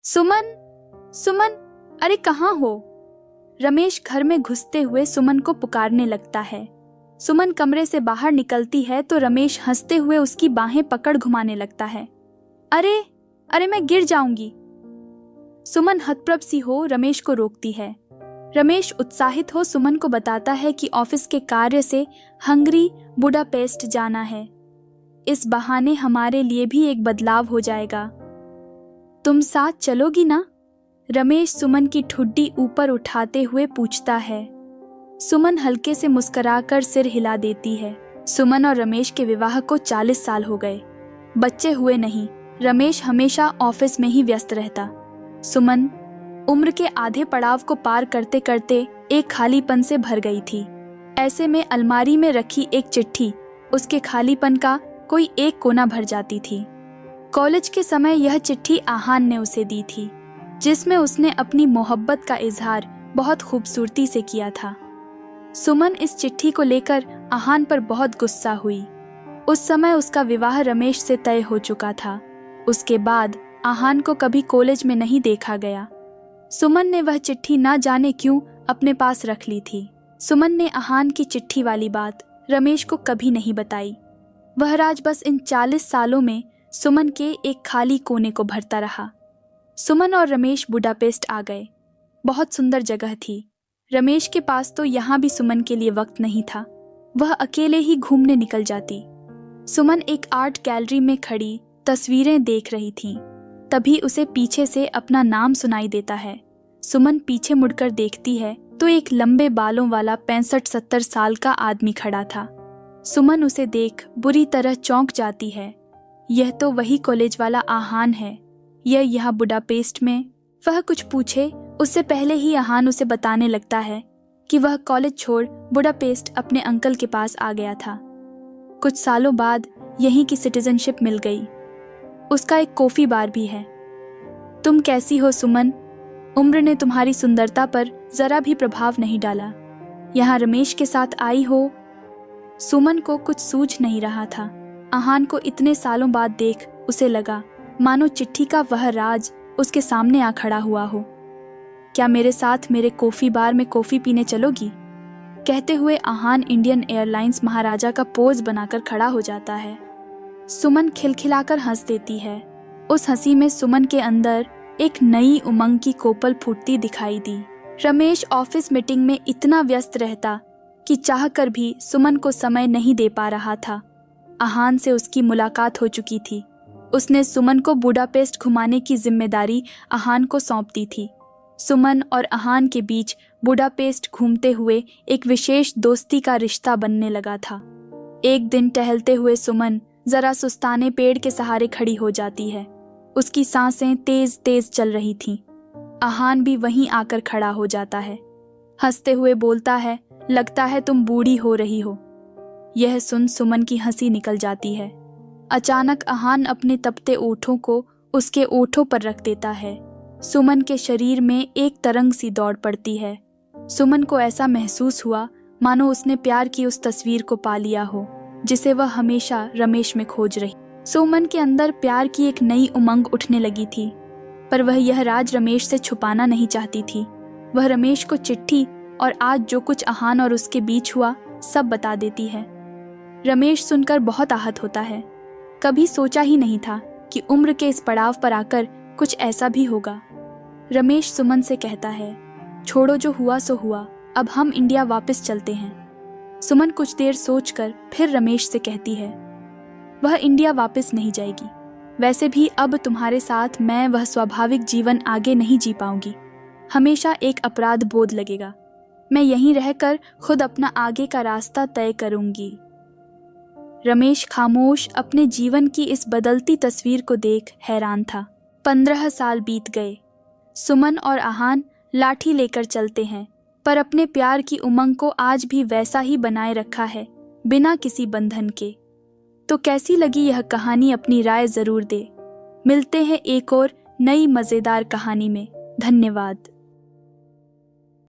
सुमन, सुमन, अरे कहाँ हो? रमेश घर में घुसते हुए सुमन को पुकारने लगता है। सुमन कमरे से बाहर निकलती है तो रमेश हंसते हुए उसकी बाहें पकड़ घुमाने लगता है। अरे अरे मैं गिर जाऊंगी। सुमन हतप्रभ सी हो रमेश को रोकती है। रमेश उत्साहित हो सुमन को बताता है कि ऑफिस के कार्य से हंगरी बुडापेस्ट जाना है। इस बहाने हमारे लिए भी एक बदलाव हो जाएगा। तुम साथ चलोगी ना? रमेश सुमन की ठुड्डी ऊपर उठाते हुए पूछता है। सुमन हल्के से मुस्कुराकर सिर हिला देती है। सुमन और रमेश के विवाह को 40 साल हो गए। बच्चे हुए नहीं। रमेश हमेशा ऑफिस में ही व्यस्त रहता। सुमन उम्र के आधे पड़ाव को पार करते करते एक खालीपन से भर गई थी। ऐसे में अलमारी में रखी एक चिट्ठी उसके खालीपन का कोई एक कोना भर जाती थी। कॉलेज के समय यह चिट्ठी आहान ने उसे दी थी, जिसमें उसने अपनी मोहब्बत का इजहार बहुत खूबसूरती से किया था। सुमन इस चिट्ठी को लेकर आहान पर बहुत गुस्सा हुई। उस समय उसका विवाह रमेश से तय हो चुका था। उसके बाद आहान को कभी कॉलेज में नहीं देखा गया। सुमन ने वह चिट्ठी ना जाने क्यों अपने पास रख ली थी। सुमन ने आहान की चिट्ठी वाली बात रमेश को कभी नहीं बताई। वह राज बस इन 40 सालों में सुमन के एक खाली कोने को भरता रहा। सुमन और रमेश बुडापेस्ट आ गए। बहुत सुंदर जगह थी। रमेश के पास तो यहाँ भी सुमन के लिए वक्त नहीं था। वह अकेले ही घूमने निकल जाती। सुमन एक आर्ट गैलरी में खड़ी तस्वीरें देख रही थी। तभी उसे पीछे से अपना नाम सुनाई देता है। सुमन पीछे मुड़कर देखती है तो एक लंबे बालों वाला 65-70 साल का आदमी खड़ा था। सुमन उसे देख बुरी तरह चौंक जाती है। यह तो वही कॉलेज वाला आहान है। यह यहाँ बुडापेस्ट में। वह कुछ पूछे उससे पहले ही आहान उसे बताने लगता है कि वह कॉलेज छोड़ बुडापेस्ट अपने अंकल के पास आ गया था। कुछ सालों बाद यहीं की सिटीजनशिप मिल गई। उसका एक कॉफी बार भी है। तुम कैसी हो सुमन? उम्र ने तुम्हारी सुंदरता पर जरा भी प्रभाव नहीं डाला। यहाँ रमेश के साथ आई हो। सुमन को कुछ सूझ नहीं रहा था। आहान को इतने सालों बाद देख उसे लगा मानो चिट्ठी का वह राज उसके सामने आ खड़ा हुआ हो। क्या मेरे साथ मेरे कॉफी बार में कॉफी पीने चलोगी? कहते हुए आहान इंडियन एयरलाइंस महाराजा का पोज बनाकर खड़ा हो जाता है। सुमन खिलखिलाकर हंस देती है। उस हंसी में सुमन के अंदर एक नई उमंग की कोपल फूटती दिखाई दी। रमेश ऑफिस मीटिंग में इतना व्यस्त रहता कि चाहकर भी सुमन को समय नहीं दे पा रहा था। आहान से उसकी मुलाकात हो चुकी थी। उसने सुमन को बुडापेस्ट घुमाने की जिम्मेदारी आहान को सौंप दी थी। सुमन और आहान के बीच बुडापेस्ट घूमते हुए एक विशेष दोस्ती का रिश्ता बनने लगा था। एक दिन टहलते हुए सुमन जरा सुस्ताने पेड़ के सहारे खड़ी हो जाती है। उसकी सांसें तेज तेज चल रही थीं। आहान भी वहीं आकर खड़ा हो जाता है। हंसते हुए बोलता है, लगता है तुम बूढ़ी हो रही हो। यह सुन सुमन की हंसी निकल जाती है। अचानक आहान अपने तपते ओठों को उसके ओठों पर रख देता है। सुमन के शरीर में एक तरंग सी दौड़ पड़ती है। सुमन को ऐसा महसूस हुआ मानो उसने प्यार की उस तस्वीर को पा लिया हो जिसे वह हमेशा रमेश में खोज रही। सुमन के अंदर प्यार की एक नई उमंग उठने लगी थी, पर वह यह राज रमेश से छुपाना नहीं चाहती थी। वह रमेश को चिट्ठी और आज जो कुछ आहान और उसके बीच हुआ सब बता देती है। रमेश सुनकर बहुत आहत होता है। कभी सोचा ही नहीं था कि उम्र के इस पड़ाव पर आकर कुछ ऐसा भी होगा। रमेश सुमन से कहता है, छोड़ो जो हुआ सो हुआ, अब हम इंडिया वापस चलते हैं। सुमन कुछ देर सोचकर फिर रमेश से कहती है, वह इंडिया वापस नहीं जाएगी। वैसे भी अब तुम्हारे साथ मैं वह स्वाभाविक जीवन आगे नहीं जी पाऊंगी। हमेशा एक अपराध बोध लगेगा। मैं यहीं रहकर खुद अपना आगे का रास्ता तय करूंगी। रमेश खामोश अपने जीवन की इस बदलती तस्वीर को देख हैरान था। 15 साल बीत गए। सुमन और आहान लाठी लेकर चलते हैं, पर अपने प्यार की उमंग को आज भी वैसा ही बनाए रखा है, बिना किसी बंधन के। तो कैसी लगी यह कहानी? अपनी राय जरूर दे। मिलते हैं एक और नई मजेदार कहानी में। धन्यवाद।